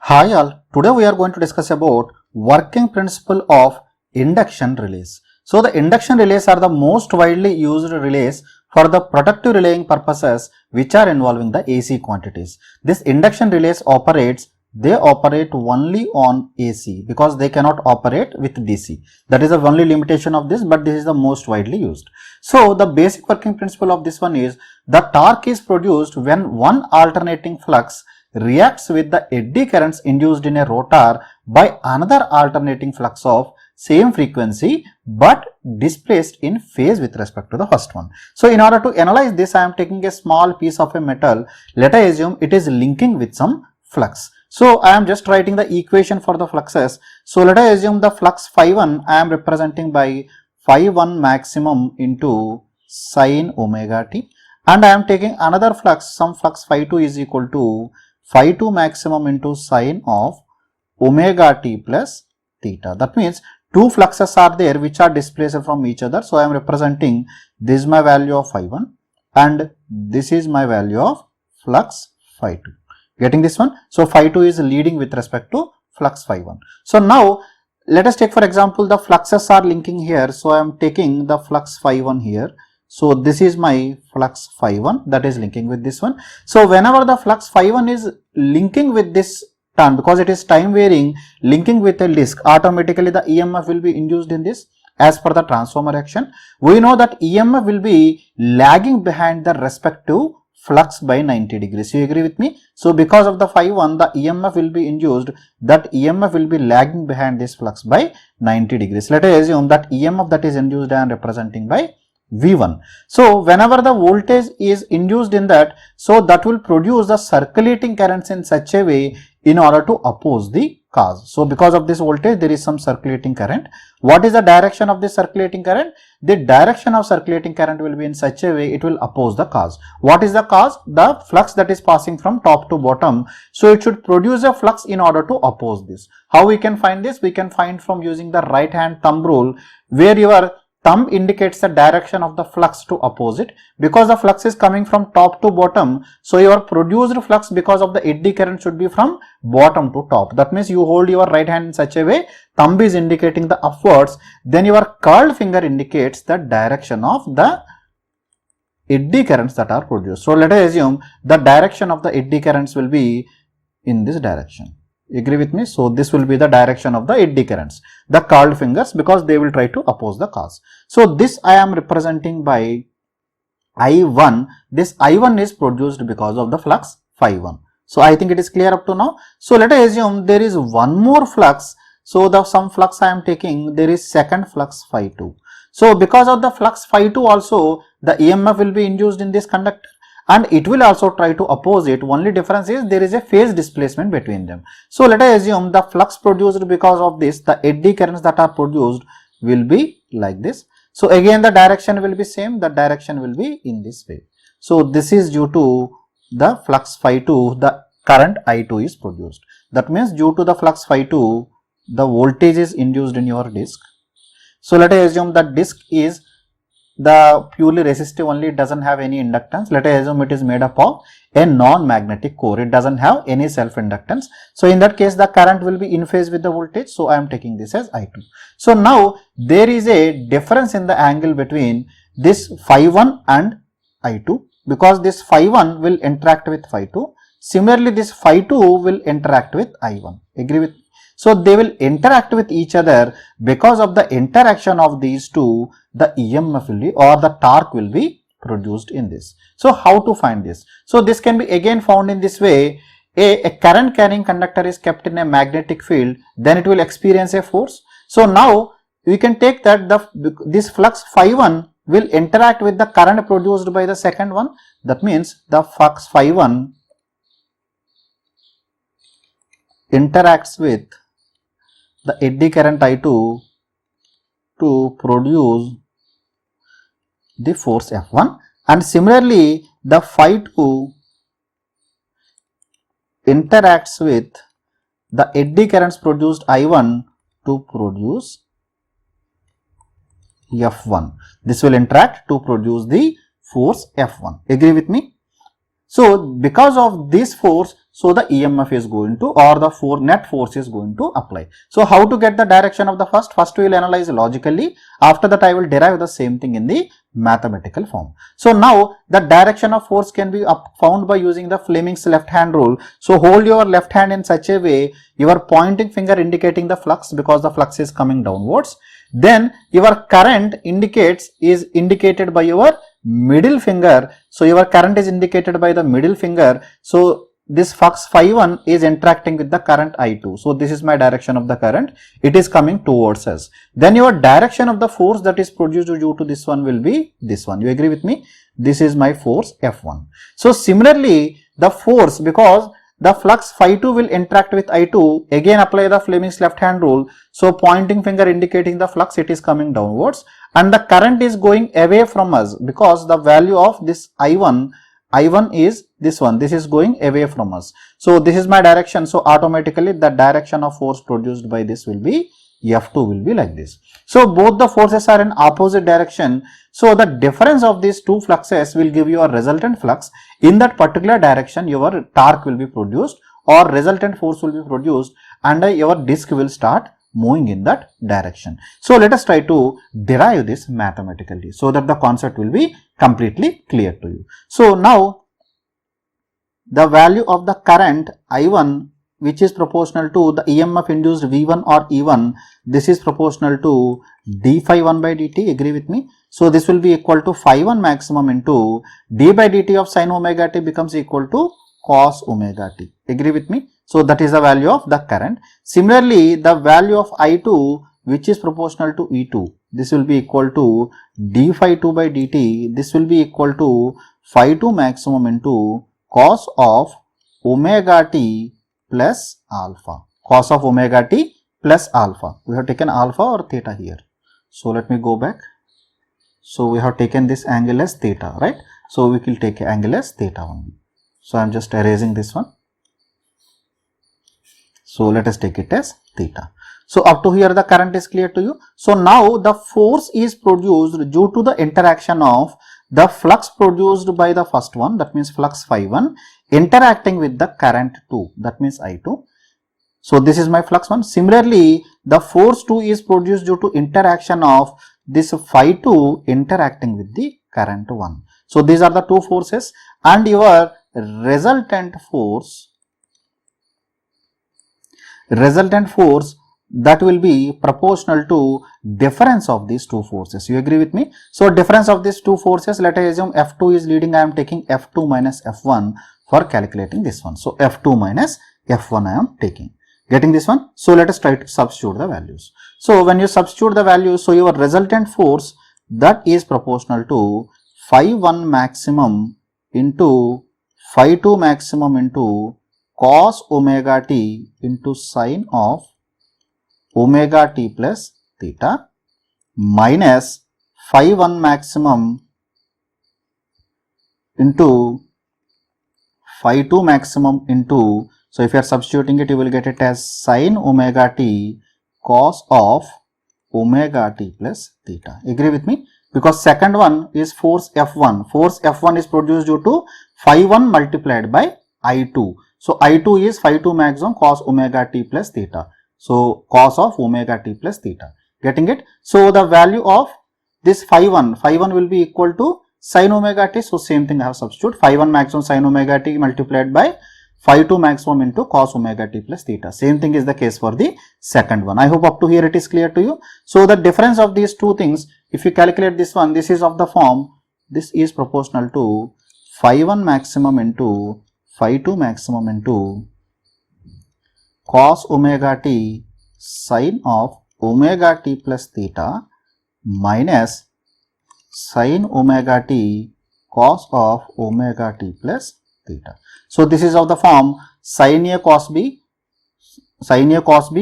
Hi all, today we are going to discuss about working principle of induction relays. So the induction relays are the most widely used relays for the productive relaying purposes which are involving the AC quantities. This induction relays they operate only on AC because they cannot operate with DC. That is the only limitation of this, but this is the most widely used. So the basic working principle of this one is the torque is produced when one alternating flux reacts with the eddy currents induced in a rotor by another alternating flux of same frequency but displaced in phase with respect to the first one. So in order to analyze this, I am taking a small piece of a metal. Let us assume it is linking with some flux. So I am just writing the equation for the fluxes. So let us assume the flux phi1 I am representing by phi1 maximum into sin omega t, and I am taking another flux, some flux phi2 is equal to phi2 maximum into sin of omega t plus theta. That means two fluxes are there which are displaced from each other. So I am representing this is my value of phi1 and this is my value of flux phi2. Getting this one? So phi2 is leading with respect to flux phi1. So now let us take for example the fluxes are linking here. So I am taking the flux phi1 here. So this is my flux phi1 that is linking with this one. So whenever the flux phi1 is linking with this turn, because it is time varying, linking with a disk, automatically the EMF will be induced in this as per the transformer action. We know that EMF will be lagging behind the respective flux by 90 degrees. You agree with me? So because of the phi1, the EMF will be induced, that EMF will be lagging behind this flux by 90 degrees. Let us assume that EMF that is induced I am representing by V1. So whenever the voltage is induced in that, so that will produce the circulating currents in such a way in order to oppose the cause. So because of this voltage there is some circulating current. What is the direction of this circulating current? The direction of circulating current will be in such a way it will oppose the cause. What is the cause? The flux that is passing from top to bottom. So it should produce a flux in order to oppose this. How we can find this? We can find from using the right hand thumb rule, where your thumb indicates the direction of the flux to oppose it. Because the flux is coming from top to bottom, so your produced flux because of the eddy current should be from bottom to top. That means you hold your right hand in such a way, thumb is indicating the upwards, then your curled finger indicates the direction of the eddy currents that are produced. So let us assume the direction of the eddy currents will be in this direction. Agree with me? So this will be the direction of the eddy currents, the curled fingers, because they will try to oppose the cause. So this I am representing by I1. This I1 is produced because of the flux phi1. So I think it is clear up to now. So let us assume there is one more flux. So the some flux I am taking, there is second flux phi2. So because of the flux phi2 also, the EMF will be induced in this conductor, and it will also try to oppose it. Only difference is there is a phase displacement between them. So let us assume the flux produced because of this, the eddy currents that are produced will be like this. So again the direction will be same, the direction will be in this way. So this is due to the flux phi2, the current I2 is produced. That means due to the flux phi2, the voltage is induced in your disc. So let us assume that disc is the purely resistive only, it doesn't have any inductance. Let us assume it is made up of a non-magnetic core, it doesn't have any self-inductance. So in that case the current will be in phase with the voltage. So I am taking this as I2. So now there is a difference in the angle between this phi1 and I2, because this phi1 will interact with phi2. Similarly this phi2 will interact with I1. Agree with me? So they will interact with each other. Because of the interaction of these two, the EMF will be, or the torque will be produced in this. So how to find this? So this can be again found in this way. A current carrying conductor is kept in a magnetic field, then it will experience a force. So now we can take that this flux phi1 will interact with the current produced by the second one. That means the flux phi1 interacts with the eddy current I2 to produce the force F1, and similarly the phi2 interacts with the eddy currents produced I1 to produce F1. This will interact to produce the force F1. Agree with me? So because of this force, so the EMF is going to, or the net force is going to apply. So how to get the direction of the first? First we will analyze logically. After that I will derive the same thing in the mathematical form. So now the direction of force can be found by using the Fleming's left hand rule. So hold your left hand in such a way, your pointing finger indicating the flux because the flux is coming downwards. Then your current is indicated by your middle finger. So your current is indicated by the middle finger. So this flux phi1 is interacting with the current I2. So this is my direction of the current. It is coming towards us. Then your direction of the force that is produced due to this one will be this one. You agree with me? This is my force F1. So similarly, the force, because the flux phi2 will interact with I2, again apply the Fleming's left hand rule. So pointing finger indicating the flux, it is coming downwards, and the current is going away from us because the value of this I1 is this one. This is going away from us. So this is my direction. So automatically the direction of force produced by this will be F2 will be like this. So both the forces are in opposite direction. So the difference of these two fluxes will give you a resultant flux. In that particular direction, your torque will be produced or resultant force will be produced, and your disc will start moving in that direction. So let us try to derive this mathematically so that the concept will be completely clear to you. So now the value of the current I1, which is proportional to the EMF induced V1 or E1, this is proportional to d phi 1 by dt. Agree with me? So this will be equal to phi 1 maximum into d by dt of sin omega t becomes equal to cos omega t. Agree with me? So that is the value of the current. Similarly, the value of I2, which is proportional to E2, this will be equal to d phi 2 by dt. This will be equal to phi 2 maximum into cos of omega t plus alpha. Cos of omega t plus alpha. We have taken alpha or theta here. So let me go back. So we have taken this angle as theta, right? So we will take angle as theta only. So I am just erasing this one. So let us take it as theta. So up to here the current is clear to you. So now the force is produced due to the interaction of the flux produced by the first one, that means flux phi 1, interacting with the current 2, that means I2. So this is my flux 1. Similarly, the force 2 is produced due to interaction of this phi 2 interacting with the current 1. So these are the two forces, and your resultant force that will be proportional to difference of these two forces. You agree with me? So difference of these two forces, let us assume F2 is leading. I am taking F2 minus F1 for calculating this one. So F2 minus F1 I am taking. Getting this one? So let us try to substitute the values. So when you substitute the values, so your resultant force that is proportional to phi 1 maximum into phi 2 maximum into cos omega t into sine of omega t plus theta minus phi 1 maximum into phi 2 maximum into, so if you are substituting it, you will get it as sine omega t cos of omega t plus theta. Agree with me? Because second one is force F1. Force F1 is produced due to phi 1 multiplied by I2. So I2 is phi 2 maximum cos omega t plus theta. So cos of omega t plus theta. Getting it? So the value of this phi 1 will be equal to sin omega t. So same thing I have substitute. Phi 1 maximum sin omega t multiplied by phi 2 maximum into cos omega t plus theta. Same thing is the case for the second one. I hope up to here it is clear to you. So the difference of these two things, if you calculate this one, this is of the form, this is proportional to phi 1 maximum into phi 2 maximum into cos omega t sin of omega t plus theta minus sin omega t cos of omega t plus theta. So this is of the form sin A cos B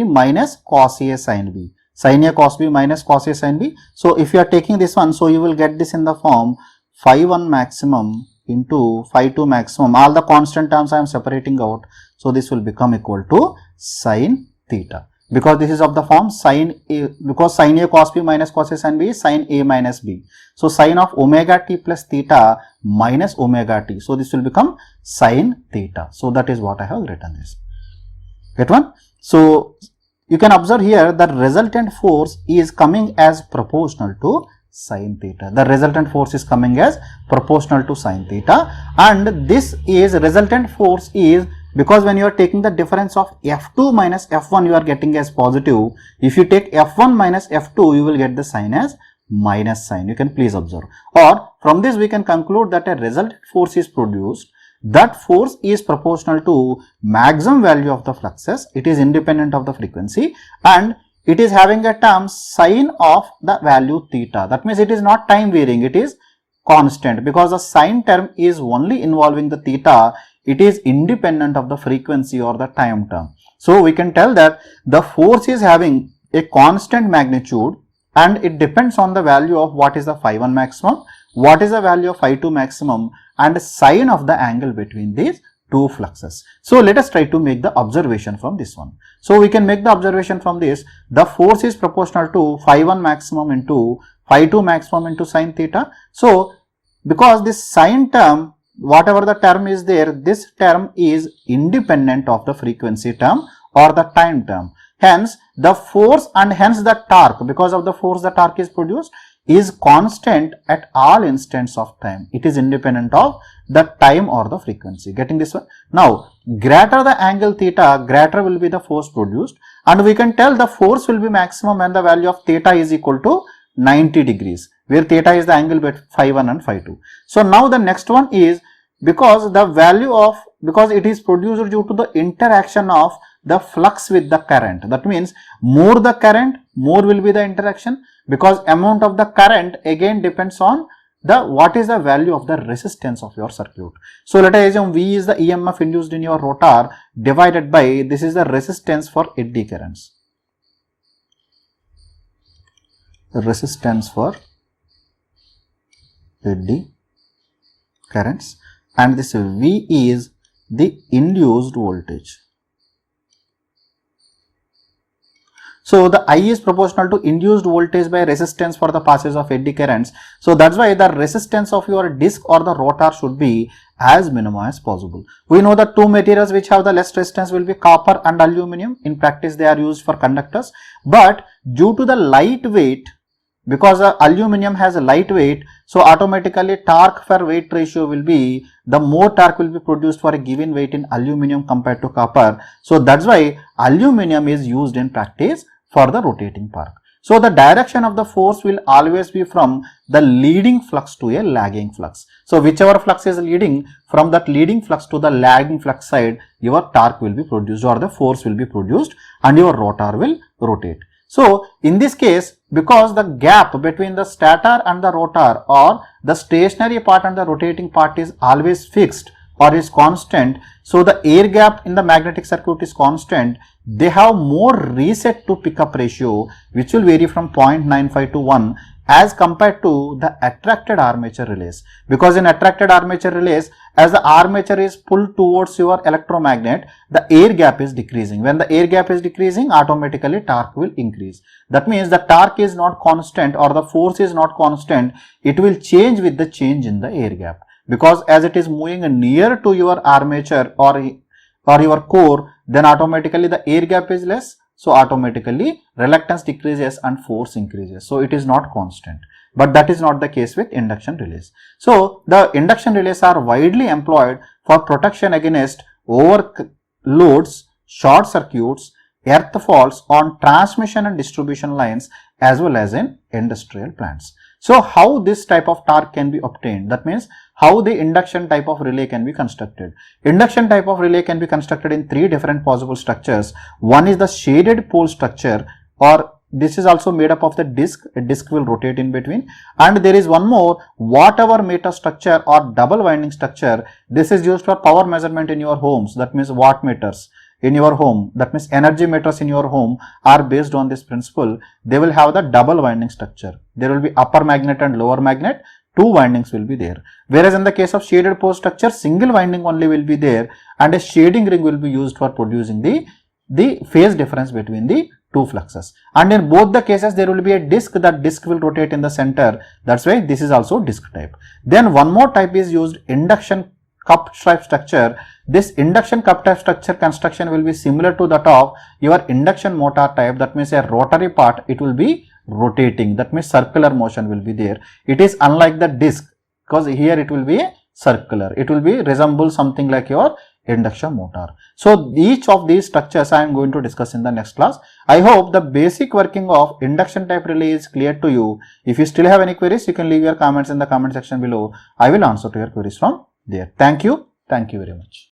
minus cos A sin B. Sin A cos B minus cos A sin B. So if you are taking this one, so you will get this in the form phi 1 maximum into phi 2 maximum. All the constant terms I am separating out. So this will become equal to sin theta. because this is of the form sin A, because sin A cos B minus cos A sin B is sin A minus B. So sin of omega t plus theta minus omega t. So this will become sin theta. So that is what I have written this. Get one? So you can observe here the resultant force is coming as proportional to sin theta. The resultant force is coming as proportional to sin theta, and this is resultant force is because when you are taking the difference of F2 minus F1 you are getting as positive. If you take F1 minus F2 you will get the sign as minus sign. You can please observe. Or from this we can conclude that a resultant force is produced. That force is proportional to maximum value of the fluxes. It is independent of the frequency and it is having a term sine of the value theta. That means it is not time varying, it is constant, because the sine term is only involving the theta. It is independent of the frequency or the time term. So we can tell that the force is having a constant magnitude and it depends on the value of what is the phi 1 maximum, what is the value of phi 2 maximum, and sine of the angle between these two fluxes. So let us try to make the observation from this one. So we can make the observation from this. The force is proportional to phi 1 maximum into phi 2 maximum into sine theta. So because this sine term, whatever the term is there, this term is independent of the frequency term or the time term. Hence the force and hence the torque, because of the force the torque is produced, is constant at all instants of time. It is independent of the time or the frequency. Getting this one? Now, greater the angle theta, greater will be the force produced, and we can tell the force will be maximum when the value of theta is equal to 90 degrees, where theta is the angle between phi 1 and phi 2. So now the next one is because the value of, because it is produced due to the interaction of the flux with the current. That means more the current, more will be the interaction, because amount of the current again depends on the what is the value of the resistance of your circuit. So let us assume V is the EMF induced in your rotor divided by this is the resistance for eddy currents. Resistance for eddy currents, and this V is the induced voltage. So the I is proportional to induced voltage by resistance for the passage of eddy currents. So that's why the resistance of your disc or the rotor should be as minimum as possible. We know the two materials which have the less resistance will be copper and aluminum. In practice they are used for conductors, but due to the light weight, because the aluminum has a light weight, so automatically torque per weight ratio will be, the more torque will be produced for a given weight in aluminum compared to copper. So that's why aluminum is used in practice for the rotating part. So the direction of the force will always be from the leading flux to a lagging flux. So whichever flux is leading, from that leading flux to the lagging flux side, your torque will be produced or the force will be produced and your rotor will rotate. So in this case, because the gap between the stator and the rotor or the stationary part and the rotating part is always fixed or is constant, so the air gap in the magnetic circuit is constant, they have more reset to pickup ratio which will vary from 0.95 to 1 as compared to the attracted armature relays. Because in attracted armature relays, as the armature is pulled towards your electromagnet, the air gap is decreasing. When the air gap is decreasing, automatically torque will increase. That means the torque is not constant or the force is not constant, it will change with the change in the air gap. Because as it is moving near to your armature or your core, then automatically the air gap is less. So automatically reluctance decreases and force increases. So it is not constant. But that is not the case with induction relays. So the induction relays are widely employed for protection against overloads, short circuits, earth faults on transmission and distribution lines as well as in industrial plants. So how this type of torque can be obtained? That means how the induction type of relay can be constructed. Induction type of relay can be constructed in three different possible structures. One is the shaded pole structure, or this is also made up of the disc. A disc will rotate in between, and there is one more whatever meter structure or double winding structure. This is used for power measurement in your homes. That means watt meters in your home, that means energy meters in your home are based on this principle. They will have the double winding structure. There will be upper magnet and lower magnet, two windings will be there. Whereas in the case of shaded pole structure, single winding only will be there and a shading ring will be used for producing the phase difference between the 2 fluxes, and in both the cases there will be a disc. That disc will rotate in the center. That's why this is also disc type. Then one more type is used, induction cup type structure. This induction cup type structure construction will be similar to that of your induction motor type. That means a rotary part, it will be rotating. That means circular motion will be there. It is unlike the disc, because here it will be circular. It will be resemble something like your induction motor. So each of these structures I am going to discuss in the next class. I hope the basic working of induction type relay is clear to you. If you still have any queries, you can leave your comments in the comment section below. I will answer to your queries from there. Thank you very much.